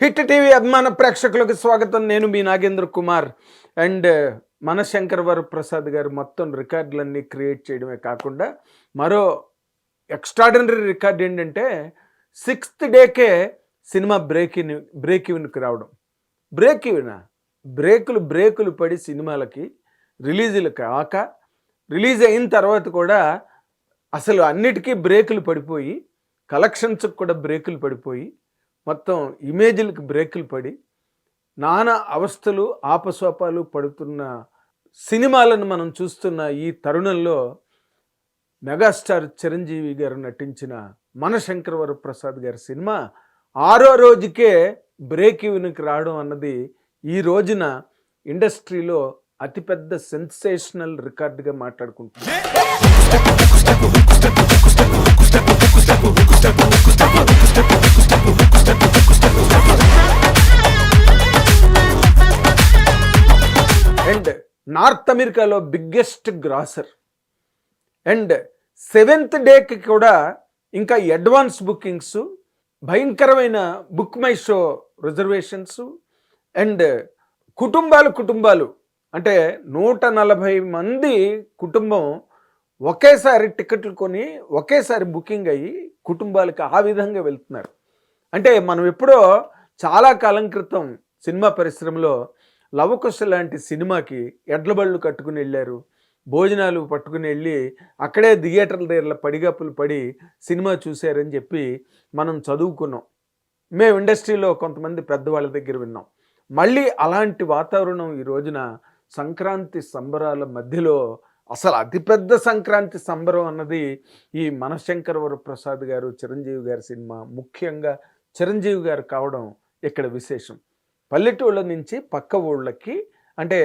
Hit TV అభిమాన ప్రేక్షకులకు స్వాగతం. నేను మీ నాగేంద్ర కుమార్. అండ్ మనశంకర్ వరప్రసాద్ గారు మొత్తం రికార్డులన్నీ క్రియేట్ చేయడమే కాకుండా మరో ఎక్స్ట్రాడినరీ రికార్డ్ ఏంటంటే 6th డేకే సినిమా బ్రేక్ ఈవెన్కి రావడం. బ్రేకులు పడి సినిమాలకి రిలీజులు కాక రిలీజ్ అయిన తర్వాత కూడా అసలు అన్నిటికీ బ్రేకులు పడిపోయి, కలెక్షన్స్కి కూడా బ్రేకులు పడిపోయి, మొత్తం ఇమేజ్లకు బ్రేకులు పడి నానా అవస్థలు ఆపసోపాలు పడుతున్న సినిమాలను మనం చూస్తున్న ఈ తరుణంలో మెగాస్టార్ చిరంజీవి గారు నటించిన మనశంకర్ వరప్రసాద్ గారి సినిమా 6వ రోజుకే బ్రేక్ ఈవెన్కి రావడం అన్నది ఈ రోజున ఇండస్ట్రీలో అతిపెద్ద సెన్సేషనల్ రికార్డుగా మాట్లాడుకుంటున్నాం. అండ్ నార్త్ అమెరికాలో బిగ్గెస్ట్ గ్రాసర్. అండ్ 7th డేకి కూడా ఇంకా అడ్వాన్స్ బుకింగ్స్, భయంకరమైన book my show reservations. And కుటుంబాలు అంటే 140 మంది కుటుంబం ఒకేసారి టికెట్లు కొని ఒకేసారి బుకింగ్ అయ్యి కుటుంబాలకు ఆ విధంగా వెళ్తున్నారు. అంటే మనం ఎప్పుడో చాలా కాలం క్రితం సినిమా పరిశ్రమలో లవకుశ లాంటి సినిమాకి ఎడ్లబళ్ళు కట్టుకుని వెళ్ళారు, భోజనాలు పట్టుకుని వెళ్ళి అక్కడే థియేటర్ల దగ్గర పడిగప్పులు పడి సినిమా చూశారని చెప్పి మనం చదువుకున్నాం. మేము ఇండస్ట్రీలో కొంతమంది పెద్దవాళ్ళ దగ్గర విన్నాం. మళ్ళీ అలాంటి వాతావరణం ఈ రోజున సంక్రాంతి సంబరాల మధ్యలో అసలు అతిపెద్ద సంక్రాంతి సంబరం అన్నది ఈ మనశంకర్ వరప్రసాద్ గారు చిరంజీవి గారి సినిమా, ముఖ్యంగా చిరంజీవి గారు కావడం ఇక్కడ విశేషం. పల్లెటూళ్ళ నుంచి పక్క ఊళ్ళకి, అంటే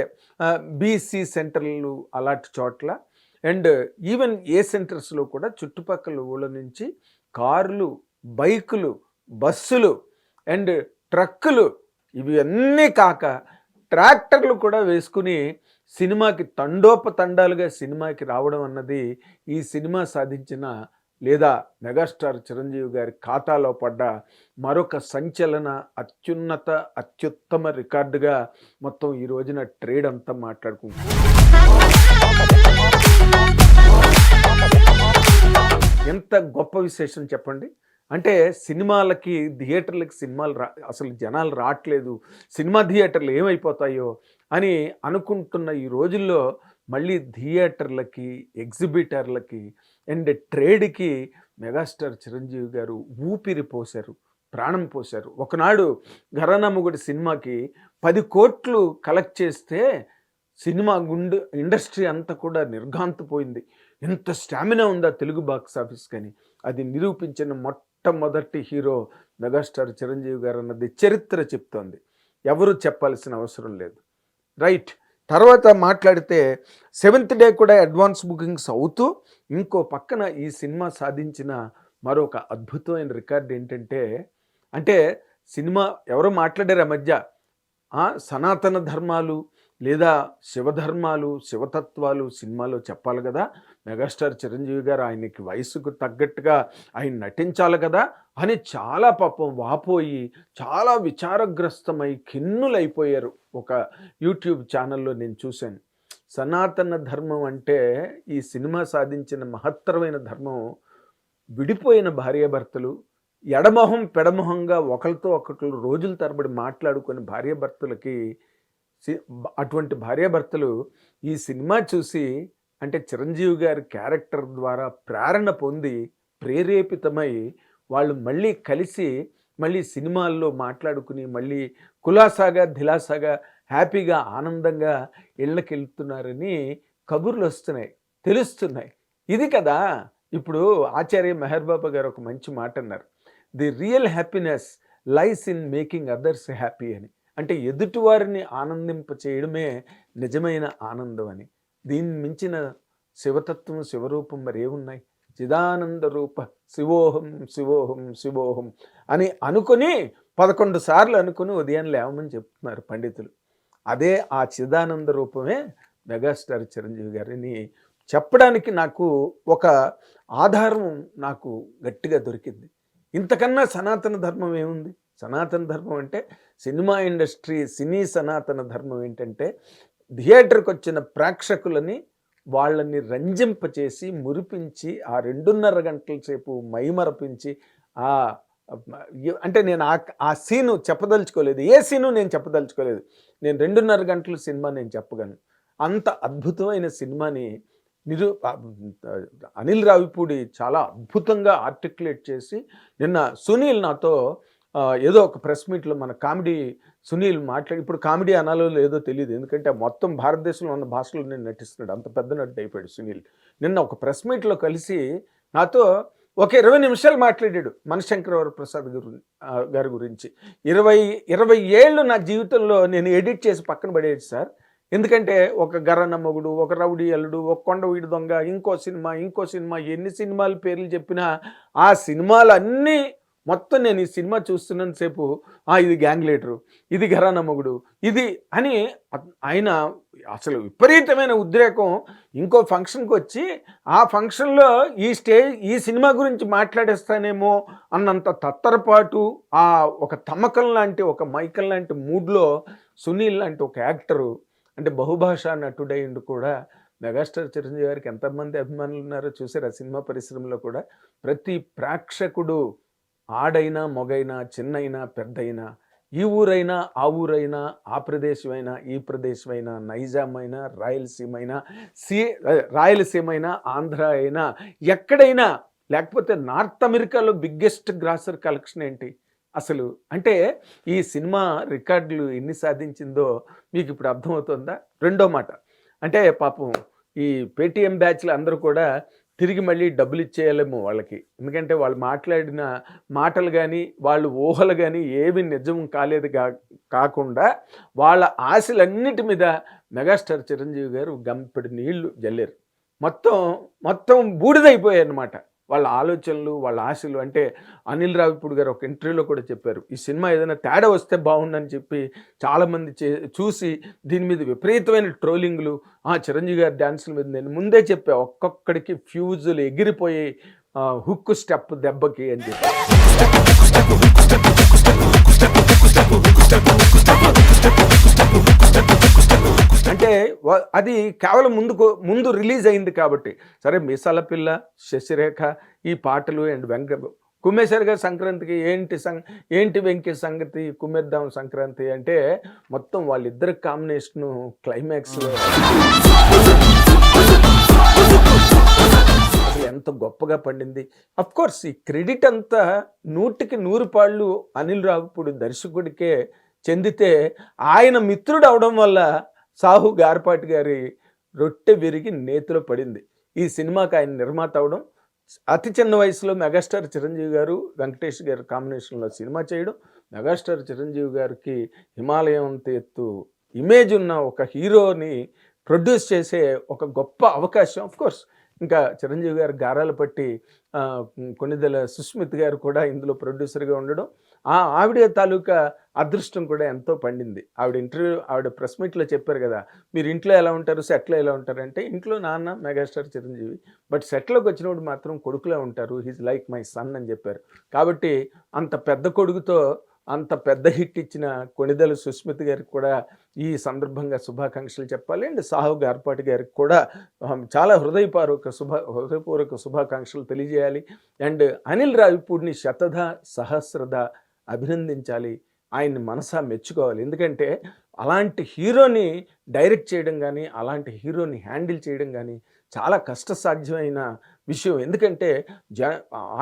బీసీ సెంటర్లు అలాంటి చోట్ల, అండ్ ఈవెన్ ఏ సెంటర్స్లో కూడా చుట్టుపక్కల ఊళ్ళ నుంచి కార్లు, బైకులు, బస్సులు అండ్ ట్రక్కులు, ఇవి అన్నీ కాక ట్రాక్టర్లు కూడా వేసుకుని సినిమాకి తండోపతండాలుగా సినిమాకి రావడం అన్నది ఈ సినిమా సాధించిన లేదా మెగాస్టార్ చిరంజీవి గారి ఖాతాలో పడ్డ మరొక సంచలన అత్యుత్తమ రికార్డుగా మొత్తం ఈ రోజున ట్రేడ్ అంతా మాట్లాడుకుంటుంది. ఎంత గొప్ప విశేషం చెప్పండి. అంటే సినిమాలకి, థియేటర్లకి అసలు జనాలు రావట్లేదు, సినిమా థియేటర్లు ఏమైపోతాయో అని అనుకుంటున్న ఈ రోజుల్లో మళ్ళీ థియేటర్లకి, ఎగ్జిబిటర్లకి అండ్ ట్రేడ్కి మెగాస్టార్ చిరంజీవి గారు ఊపిరి పోశారు, ప్రాణం పోశారు. ఒకనాడు ఘరానా మొగుడు సినిమాకి 10 కోట్లు కలెక్ట్ చేస్తే సినిమా ఇండస్ట్రీ అంతా కూడా నిర్ఘాంతపోయింది. ఎంత స్టామినా ఉందా తెలుగు బాక్స్ ఆఫీస్ కానీ అది నిరూపించిన మొట్టమొదటి హీరో మెగాస్టార్ చిరంజీవి గారు అన్నది చరిత్ర చెప్తోంది. ఎవరు చెప్పాల్సిన అవసరం లేదు. రైట్. తర్వాత మాట్లాడితే 7th డే కూడా అడ్వాన్స్ బుకింగ్స్ అవుతూ ఇంకో పక్కన ఈ సినిమా సాధించిన మరొక అద్భుతమైన రికార్డ్ ఏంటంటే, అంటే సినిమా ఎవరో మాట్లాడారు ఆ మధ్య, సనాతన ధర్మాలు లేదా శివధర్మాలు, శివతత్వాలు సినిమాలో చెప్పాలి కదా, మెగాస్టార్ చిరంజీవి గారు ఆయనకి వయసుకు తగ్గట్టుగా ఆయన నటించాలి కదా అని చాలా పాపం వాపోయి చాలా విచారగ్రస్తమై ఖిన్నులైపోయారు. ఒక యూట్యూబ్ ఛానల్లో నేను చూశాను. సనాతన ధర్మం అంటే ఈ సినిమా సాధించిన మహత్తరమైన ధర్మం. విడిపోయిన భార్యాభర్తలు ఎడమొహం పెడమొహంగా ఒకరితో ఒకరు రోజుల తరబడి మాట్లాడుకొని భార్యాభర్తలకి, అటువంటి భార్యాభర్తలు ఈ సినిమా చూసి, అంటే చిరంజీవి గారి క్యారెక్టర్ ద్వారా ప్రేరణ పొంది ప్రేరేపితమై వాళ్ళు మళ్ళీ కలిసి మళ్ళీ సినిమాల్లో మాట్లాడుకుని మళ్ళీ కులాసాగా దిలాసాగా హ్యాపీగా ఆనందంగా ఇళ్ళకి వెళ్తున్నారని కబుర్లు వస్తున్నాయి, తెలుస్తున్నాయి. ఇది కదా ఇప్పుడు ఆచార్య మెహర్ బాబా గారు ఒక మంచి మాట అన్నారు, the real happiness lies in making others happy అని. అంటే ఎదుటివారిని ఆనందింప చేయడమే నిజమైన ఆనందం అని. దీన్ని మించిన శివతత్వం, శివరూపం మరి ఏమున్నాయి? చిదానంద రూప శివోహం శివోహం శివోహం అని అనుకుని 11 సార్లు అనుకుని ఉదయం లేవమని చెప్తున్నారు పండితులు. అదే ఆ చిదానంద రూపమే మెగాస్టార్ చిరంజీవి గారిని చెప్పడానికి నాకు ఒక ఆధారం నాకు గట్టిగా దొరికింది. ఇంతకన్నా సనాతన ధర్మం ఏముంది? సనాతన ధర్మం అంటే సినిమా ఇండస్ట్రీ, సినీ సనాతన ధర్మం ఏంటంటే థియేటర్కి వచ్చిన ప్రేక్షకులని వాళ్ళని రంజింపచేసి, మురిపించి, ఆ 2:30 గంటల సేపు మైమరపించి, ఆ అంటే నేను ఆ సీను చెప్పదలుచుకోలేదు. ఏ సీను నేను చెప్పదలుచుకోలేదు. నేను 2:30 గంటల సినిమా నేను చెప్పగలను. అంత అద్భుతమైన సినిమాని అనిల్ రావిపూడి చాలా అద్భుతంగా ఆర్టిక్యులేట్ చేసి, నిన్న సునీల్ నాతో ఏదో ఒక ప్రెస్ మీట్లో మన కామెడీ సునీల్ మాట్లాడి, ఇప్పుడు కామెడీ అనాలో లేదో తెలియదు, ఎందుకంటే మొత్తం భారతదేశంలో ఉన్న భాషలో నేను నటిస్తున్నాడు, అంత పెద్ద నటుడు అయిపోయాడు సునీల్. నిన్న ఒక ప్రెస్ మీట్లో కలిసి నాతో ఒక 20 నిమిషాలు మాట్లాడాడు మనశంకరవర ప్రసాద్ గారి గురించి. 20 ఏళ్ళు నా జీవితంలో నేను ఎడిట్ చేసి పక్కన పడేది సార్. ఎందుకంటే ఒక గరన్న మొగుడు, ఒక రౌడీ అల్లుడు, ఒక కొండ వీడి దొంగ, ఇంకో సినిమా, ఎన్ని సినిమాల పేర్లు చెప్పినా ఆ సినిమాలన్నీ మొత్తం నేను ఈ సినిమా చూస్తున్నంతసేపు ఇది గ్యాంగ్ లీడరు, ఇది ఘరానా మొగుడు, ఇది అని ఆయన అసలు విపరీతమైన ఉద్రేకం. ఇంకో ఫంక్షన్కి వచ్చి ఆ ఫంక్షన్లో ఈ సినిమా గురించి మాట్లాడేస్తానేమో అన్నంత తత్తరపాటు, ఆ ఒక తమ్మకం లాంటి, ఒక మైకల్ లాంటి మూడ్లో సునీల్ లాంటి ఒక యాక్టరు, అంటే బహుభాషా నటుడైండు కూడా. మెగాస్టార్ చిరంజీవి గారికి ఎంతమంది అభిమానులు ఉన్నారో చూసారు. ఆ సినిమా పరిశ్రమలో కూడా ప్రతి ప్రేక్షకుడు ఆడైనా మొగైనా, చిన్నైనా పెద్దయినా, ఈ ఊరైనా ఆ ఊరైనా, ఆ ప్రదేశమైనా ఈ ప్రదేశమైనా, నైజాం అయినా రాయలసీమైనా ఆంధ్ర అయినా, ఎక్కడైనా, లేకపోతే నార్త్ అమెరికాలో బిగ్గెస్ట్ గ్రాసర్ కలెక్షన్ ఏంటి అసలు అంటే ఈ సినిమా రికార్డులు ఎన్ని సాధించిందో మీకు ఇప్పుడు అర్థమవుతుందా? రెండో మాట అంటే పాపం ఈ పేటీఎం బ్యాచ్లు అందరూ కూడా తిరిగి మళ్ళీ డబ్బులు ఇచ్చేయాలేమో వాళ్ళకి, ఎందుకంటే వాళ్ళు మాట్లాడిన మాటలు కానీ, వాళ్ళు ఊహలు కానీ ఏవి నిజం కాలేదు కాకుండా వాళ్ళ ఆశలన్నిటి మీద మెగాస్టార్ చిరంజీవి గారు గంపెడు నీళ్లు జల్లారు. మొత్తం బూడిదైపోయాయి అన్నమాట వాళ్ళ ఆలోచనలు, వాళ్ళ ఆశలు. అంటే అనిల్ రావిపూడి గారు ఒక ఇంటర్వ్యూలో కూడా చెప్పారు, ఈ సినిమా ఏదైనా తేడా వస్తే బాగుండని చెప్పి చాలామంది చూసి దీని మీద విపరీతమైన ట్రోలింగ్లు, చిరంజీవి గారి డ్యాన్సుల మీద. నేను ముందే చెప్పా, ఒక్కొక్కడికి ఫ్యూజులు ఎగిరిపోయి హుక్ స్టెప్ దెబ్బకి అని చెప్పి. అంటే అది కేవలం ముందు రిలీజ్ అయింది కాబట్టి. సరే, మీసాల పిల్ల, శశిరేఖ, ఈ పాటలు అండ్ కుమ్మేశారు గారు సంక్రాంతికి ఏంటి వెంకీ సంగతి, కుమ్మేద్దాం సంక్రాంతి అంటే మొత్తం వాళ్ళిద్దరి కాంబినేషను క్లైమాక్స్లో ఎంత గొప్పగా పండింది. అఫ్కోర్స్ ఈ క్రెడిట్ అంతా 100కి 100 పాళ్ళు అనిల్ రావిపూడి దర్శకుడికే చెందితే, ఆయన మిత్రుడు అవడం వల్ల సాహు గార్పాటి గారి రొట్టె విరిగి నేతిలో పడింది. ఈ సినిమాకి ఆయన నిర్మాత అవడం, అతి చిన్న వయసులో మెగాస్టార్ చిరంజీవి గారు, వెంకటేష్ గారి కాంబినేషన్లో సినిమా చేయడం, మెగాస్టార్ చిరంజీవి గారికి హిమాలయం అంత ఎత్తు ఇమేజ్ ఉన్న ఒక హీరోని ప్రొడ్యూస్ చేసే ఒక గొప్ప అవకాశం. ఆఫ్కోర్స్ ఇంకా చిరంజీవి గారు గారాలు పట్టి కొన్నిదెల సుస్మిత్ గారు కూడా ఇందులో ప్రొడ్యూసర్గా ఉండడం, ఆవిడ తాలూకా అదృష్టం కూడా ఎంతో పండింది. ఆవిడ ప్రెస్ మీట్లో చెప్పారు కదా, మీరు ఇంట్లో ఎలా ఉంటారు, సెట్లో ఎలా ఉంటారు అంటే, ఇంట్లో నాన్న మెగాస్టార్ చిరంజీవి, బట్ సెట్లోకి వచ్చినప్పుడు మాత్రం కొడుకులా ఉంటారు, హీజ్ లైక్ మై సన్ అని చెప్పారు. కాబట్టి అంత పెద్ద కొడుకుతో అంత పెద్ద హిట్ ఇచ్చిన కొణిదెల సుస్మిత్ గారికి కూడా ఈ సందర్భంగా శుభాకాంక్షలు చెప్పాలి. అండ్ సాహు గార్పాటి గారికి కూడా చాలా హృదయపూర్వక శుభాకాంక్షలు తెలియజేయాలి. అండ్ అనిల్ రావిపూడిని సహస్రద అభినందించాలి, ఆయన్ని మనసా మెచ్చుకోవాలి. ఎందుకంటే అలాంటి హీరోని డైరెక్ట్ చేయడం కానీ, అలాంటి హీరోని హ్యాండిల్ చేయడం కానీ చాలా కష్టసాధ్యమైన విషయం. ఎందుకంటే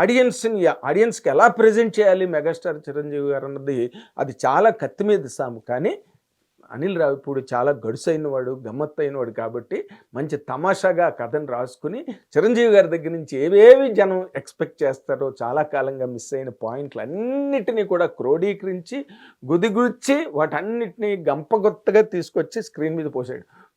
ఆడియన్స్కి ఎలా ప్రజెంట్ చేయాలి మెగాస్టార్ చిరంజీవి గారు అన్నది అది చాలా కత్తి మీద సాము. కానీ అనిల్ రావిపూడి చాలా గడుసైన వాడు, గమ్మత్తైన వాడు కాబట్టి మంచి తమాషాగా కథను రాసుకుని చిరంజీవి గారి దగ్గర నుంచి ఏవేవి జనం ఎక్స్పెక్ట్ చేస్తారో, చాలా కాలంగా మిస్ అయిన పాయింట్లు అన్నిటినీ కూడా క్రోడీకరించి గుదిగుచ్చి వాటన్నిటినీ గంపగొత్తగా తీసుకొచ్చి స్క్రీన్ మీద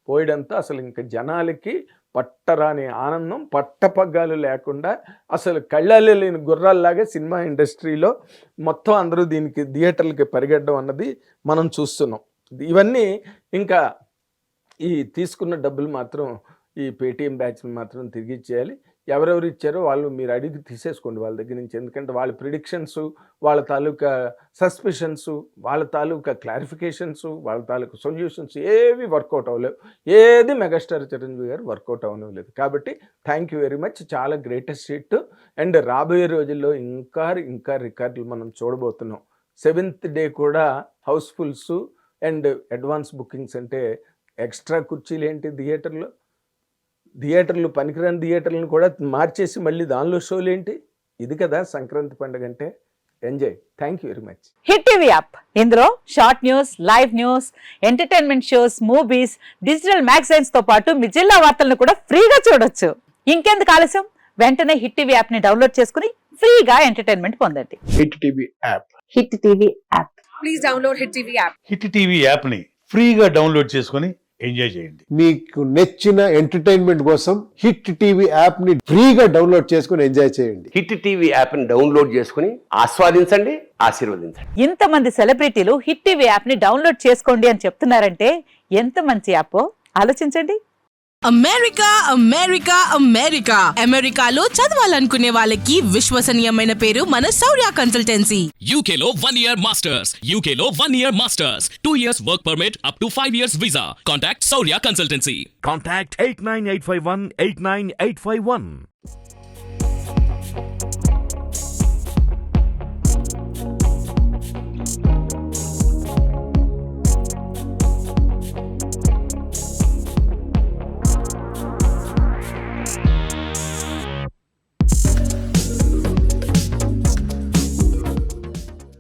పోయడంతో అసలు ఇంకా జనాలకి పట్టరాని ఆనందం, పట్టపగ్గాలు లేకుండా అసలు కళ్ళాలే లేని గుర్రాల్లాగా సినిమా ఇండస్ట్రీలో మొత్తం అందరూ దీనికి థియేటర్లకి పరిగెట్టడం అన్నది మనం చూస్తున్నాం. ఇవన్నీ ఇంకా ఈ తీసుకున్న డబ్బులు మాత్రం ఈ పేటీఎం బ్యాచ్ని మాత్రం తిరిగి ఇచ్చేయాలి. ఎవరెవరు ఇచ్చారో వాళ్ళు మీరు అడిగి తీసేసుకోండి వాళ్ళ దగ్గర నుంచి. ఎందుకంటే వాళ్ళ ప్రిడిక్షన్స్, వాళ్ళ తాలూకా సస్పిషన్స్, వాళ్ళ తాలూకా క్లారిఫికేషన్స్, వాళ్ళ తాలూకా సొల్యూషన్స్ ఏవి వర్కౌట్ అవ్వలేవు. ఏది మెగాస్టార్ చిరంజీవి గారు వర్కౌట్ అవ్వలేదు. కాబట్టి థ్యాంక్ యూ వెరీ మచ్. చాలా గ్రేటెస్ట్ హిట్. అండ్ రాబోయే రోజుల్లో ఇంకా రికార్డులు మనం చూడబోతున్నాం. 7th డే కూడా హౌస్ఫుల్స్ అండ్ అడ్వాన్స్ బుకింగ్స్. అంటే ఎక్స్ట్రా కుర్చీలు ఏంటి థియేటర్లు పనికిరాని థియేటర్లను కూడా మార్చేసి మళ్ళీ దానిలో షోలు ఏంటి? ఇది కదా సంక్రాంతి పండుగ అంటే. Enjoy. Thank you very much. Hit TV app, ఇందులో short news, live news, entertainment shows, movies, digital magazines తో పాటు మీ జిల్లా వార్తలను కూడా ఫ్రీగా చూడొచ్చు. ఇంకెందుకు ఆలస్యం, వెంటనే హిట్ టీవీ యాప్ ని డౌన్లోడ్ చేసుకుని ఫ్రీగా ఎంటర్టైన్మెంట్ పొందండి. Hit TV app. Hit TV app. Please download hit TV app. Hit TV యాప్ని ఫ్రీగా డౌన్లోడ్ చేసుకొని ఎంజాయ్ చేయండి. మీకు నచ్చిన ఎంటర్టైన్మెంట్ కోసం హిట్ టీవీ యాప్ ని ఫ్రీగా డౌన్లోడ్ చేసుకుని ఎంజాయ్ చేయండి. హిట్ టీవీ యాప్ని డౌన్లోడ్ చేసుకుని ఆస్వాదించండి, ఆశీర్వదించండి. ఇంతమంది సెలబ్రిటీలు హిట్ టీవీ యాప్ ని డౌన్లోడ్ చేసుకోండి అని చెప్తున్నారంటే ఎంత మంచి యాప్ ఆలోచించండి. అమెరికా అమెరికా అమెరికా అమెరికాలో చదవాలనుకునే వాళ్ళకి విశ్వసనీయమైన పేరు మన శౌర్య కన్సల్టెన్సీ. UK లో 1 year masters, UK లో 1 year masters, 2 years work permit up to 5 years visa. Contact Saurya Consultancy. Contact 89851 89851.